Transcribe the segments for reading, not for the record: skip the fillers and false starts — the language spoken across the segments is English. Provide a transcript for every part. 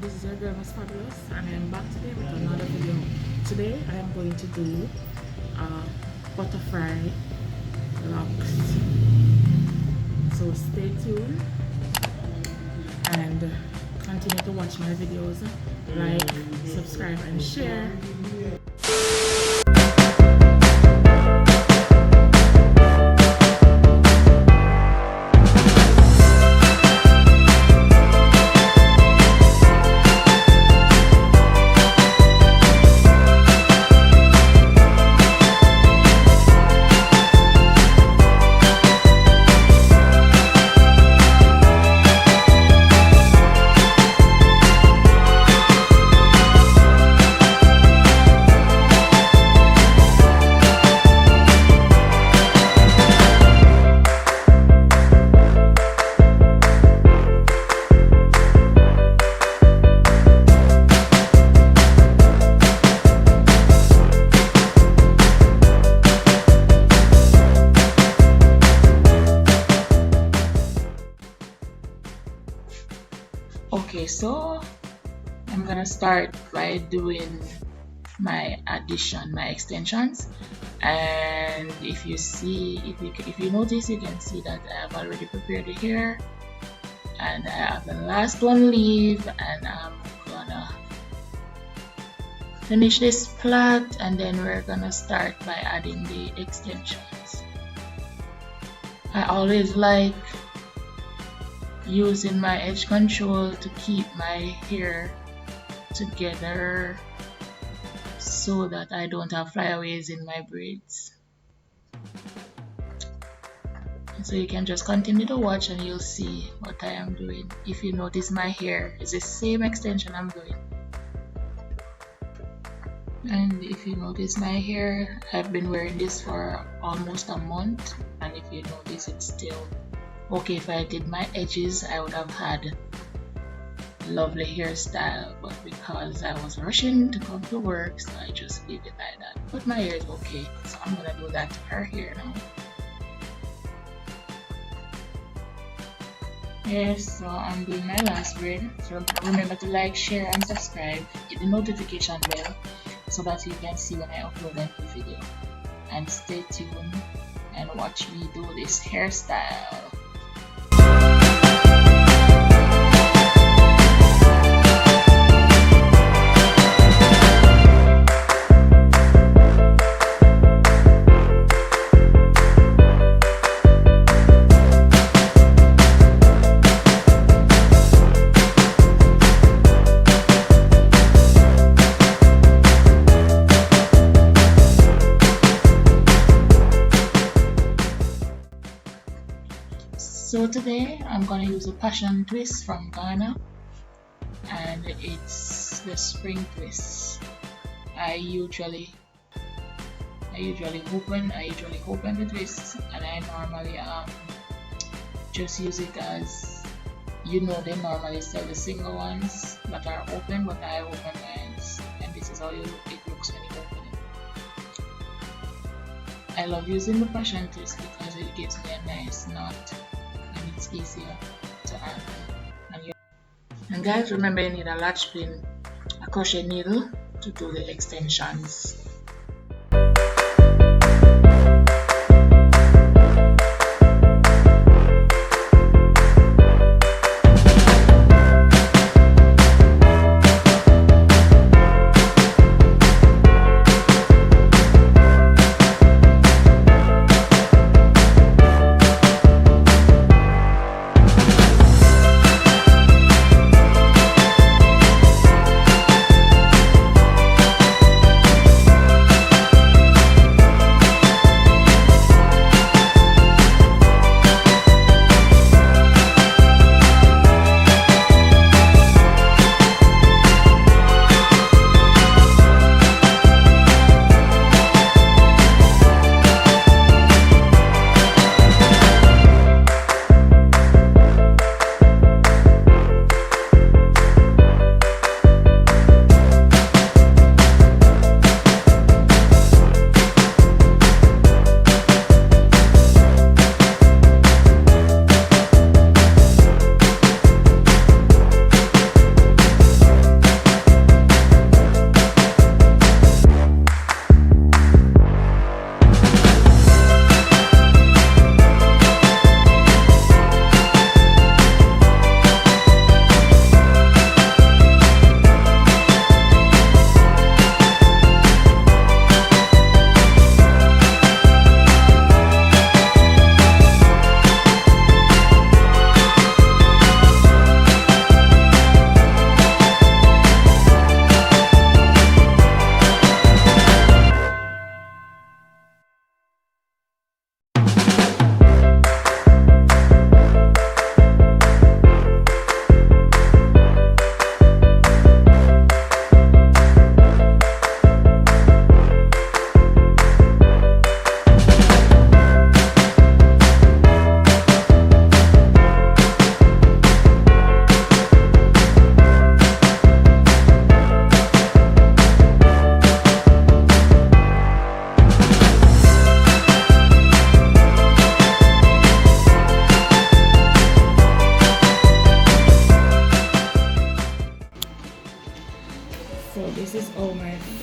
this is your girl Miss Fabulous, and I am back today with another video. Today I am going to do butterfly locks. So stay tuned and continue to watch my videos. Like, subscribe, and share. Okay, so I'm gonna start by doing my addition, my extensions, and if you notice, you can see that I have already prepared the hair, and I have the last one leave, and I'm gonna finish this plait, and then we're gonna start by adding the extensions. I always like using my edge control to keep my hair together so that I don't have flyaways in my braids. So you can just continue to watch and you'll see what I am doing. If you notice, my hair is the same extension I'm doing. And if you notice my hair, I've been wearing this for almost a month, and if you notice, it's still okay. If I did my edges, I would have had lovely hairstyle, but because I was rushing to come to work, so I just leave it like that. But my hair is okay, so I'm gonna do that to her hair now. Yes, so I'm doing my last braid. So remember to like, share, and subscribe. Hit the notification bell so that you can see when I upload a new video. And stay tuned and watch me do this hairstyle. So today I'm gonna use a passion twist from Ghana, and it's the spring twist. I usually open the twist, and I normally just use it as, you know, they normally sell the single ones that are open, but I open mine, and this is how it looks when you open it. I love using the passion twist because it gives me a nice knot. It's easier to add. And guys, remember, you need a latch pin, a crochet needle to do the extensions.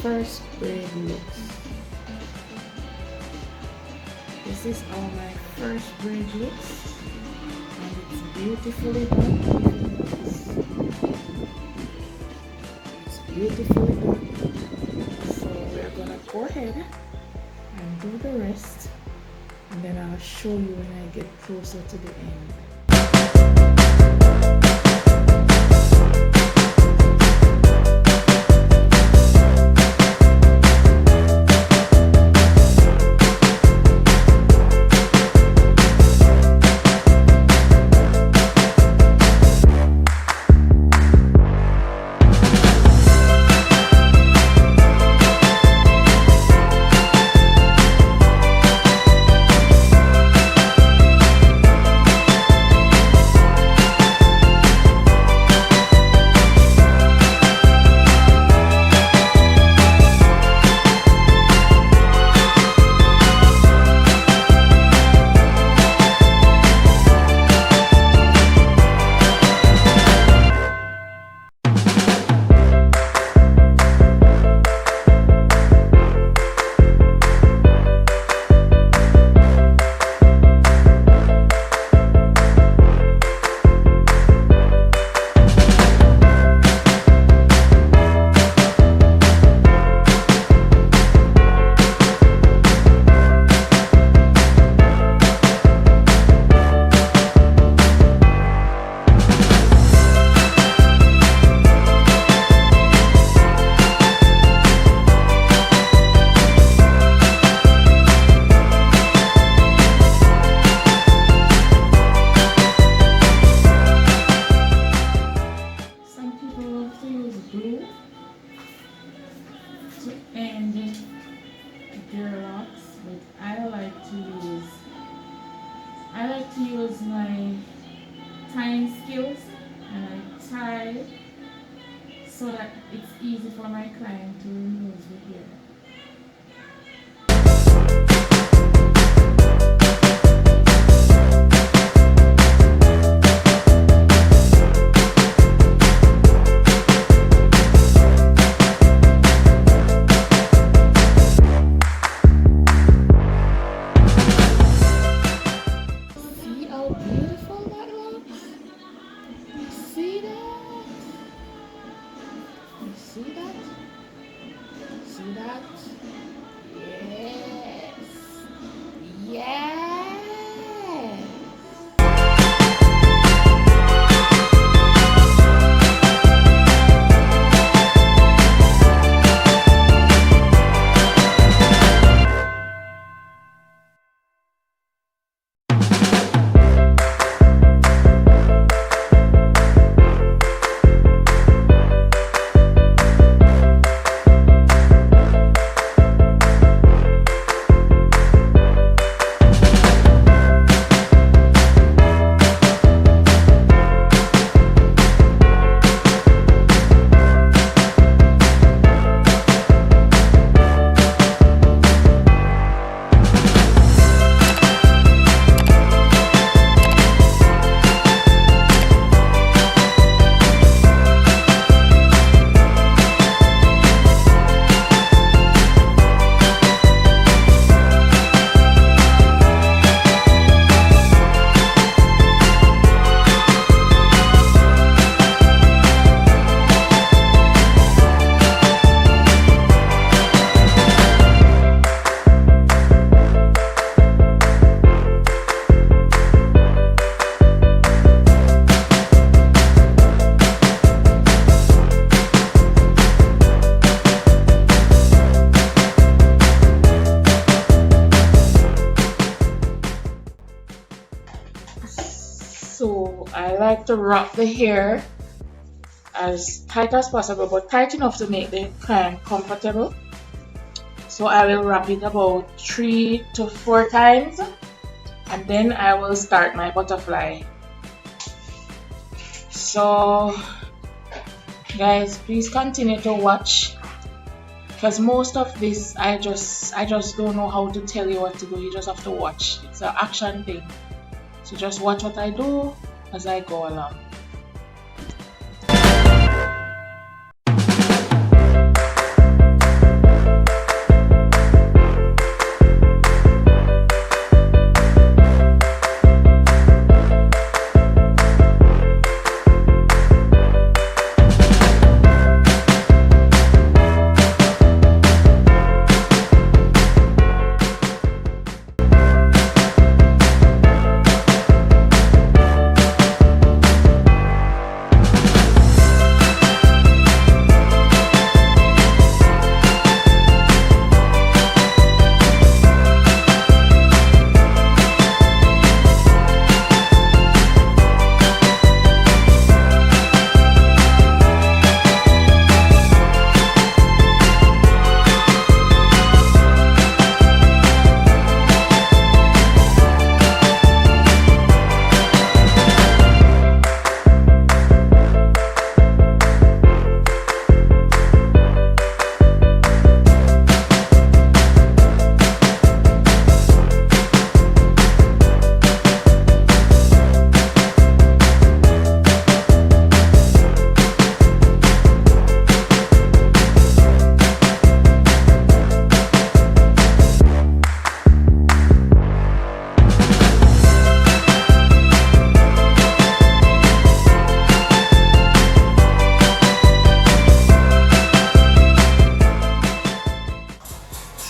first braid looks. This is how my first braid looks, and it's beautifully done. It's beautifully done. So we're gonna go ahead and do the rest, and then I'll show you when I get closer to the end. And their locks, but I like to use my tying skills, and I tie so that it's easy for my client to remove the hair. See that? Yes. Yes. So I like to wrap the hair as tight as possible, but tight enough to make the client comfortable. So I will wrap it about 3 to 4 times, and then I will start my butterfly. So guys, please continue to watch, because most of this I just don't know how to tell you what to do. You just have to watch. It's an action thing. So just watch what I do as I go along.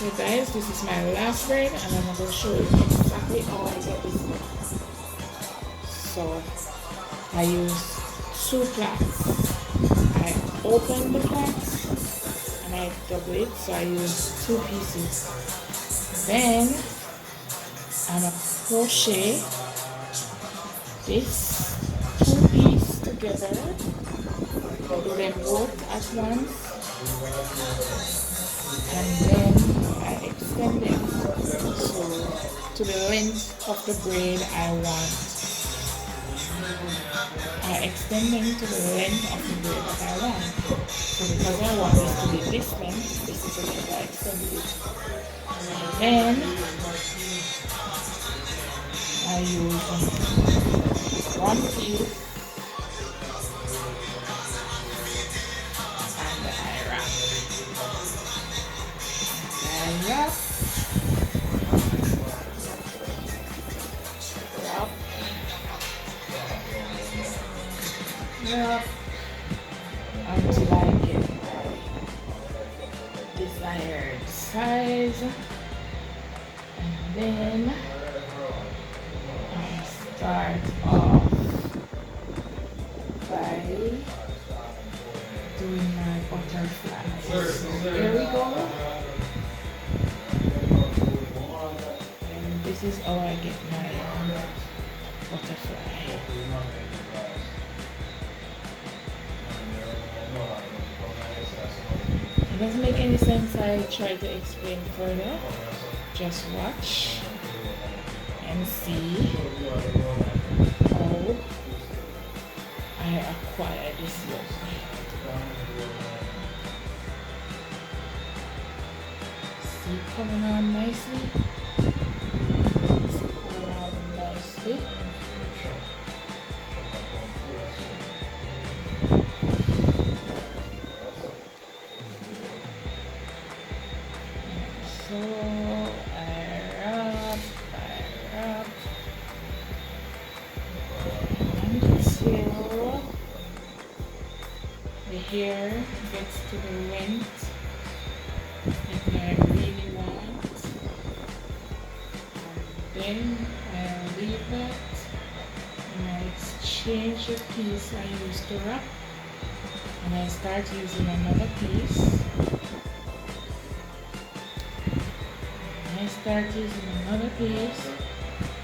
So guys, this is my last braid and I'm going to show you exactly how I get this look. So I use two plaits. I open the plait and I double it, so I use two pieces. Then I'm going to crochet this two pieces together, do them both at once, and then I extend them so to the length of the braid I extend them to the length of the braid that I want. So because I want this to be this length, this is the length I extended it. And then I use one piece and I wrap. Wrap until I get my desired size, and then I start off by doing my butterfly. So here we go, and this is how I get my butterfly. It doesn't make any sense. I try to explain further. Just watch and see how I acquire this look. See, coming on nicely. It's coming on nicely. So I wrap until the hair gets to the length that I really want, and then I'll leave that and I exchange the piece I used to wrap and I start using another piece.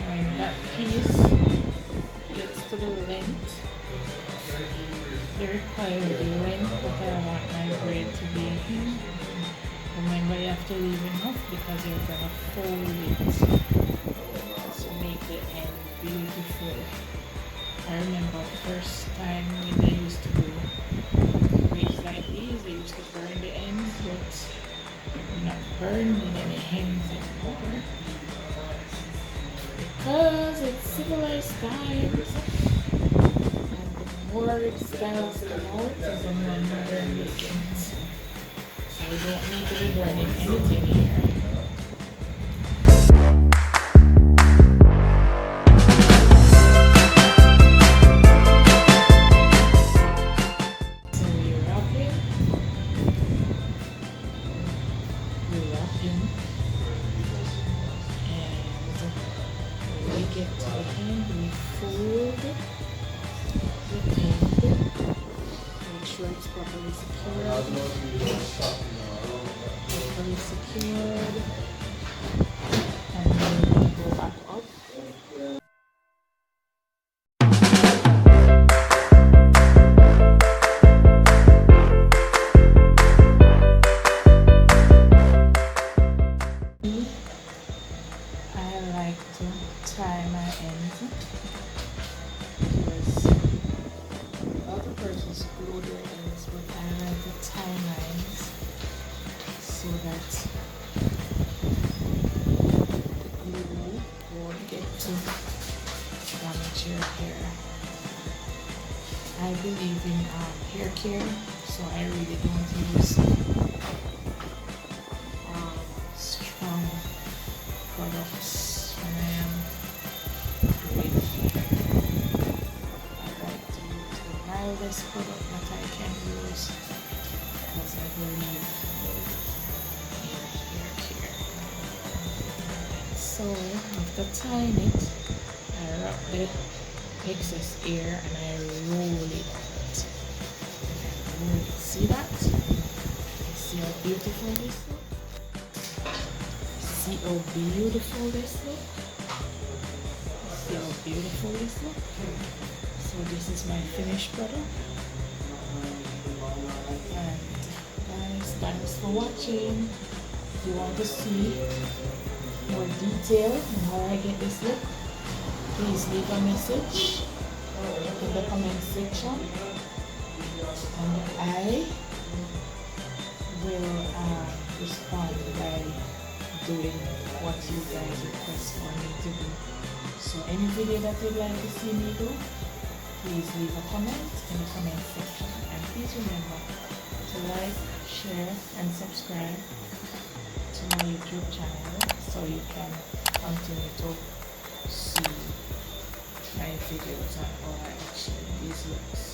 And that piece gets to the length, the required length that I want my braid to be. Remember, you have to leave enough because you're gonna fold it to make the end beautiful. I remember first time when they used to do braids like these, they used to burn the ends, but I'm not burning any ends anymore because it's civilized times, and the more styles come out, the more modern it gets. So we don't need to be burning anything here. So we wrap in, and we get to the end, we fold the end, make sure it's properly secured, and then we go back up. I like to tie my ends because other persons glue their ends, but I like to tie mine so that the glue won't get to damage your hair. I believe in hair care, so I really don't use strong products when I am braiding hair. I like to use the mildest product that I can use because I believe in hair care. So after tying it, I wrap the excess air and I roll it. See that? See how beautiful this looks? See how beautiful this looks? See how beautiful this looks? So this is my finished product. And guys, thanks for watching. If you want to see more detail on how I get this look, please leave a message in the comment section and I will respond by doing what you guys request for me to do. So any video that you'd like to see me do, please leave a comment in the comment section, and please remember to like, share and subscribe to my YouTube channel so you can continue to see my videos on how I achieve these looks.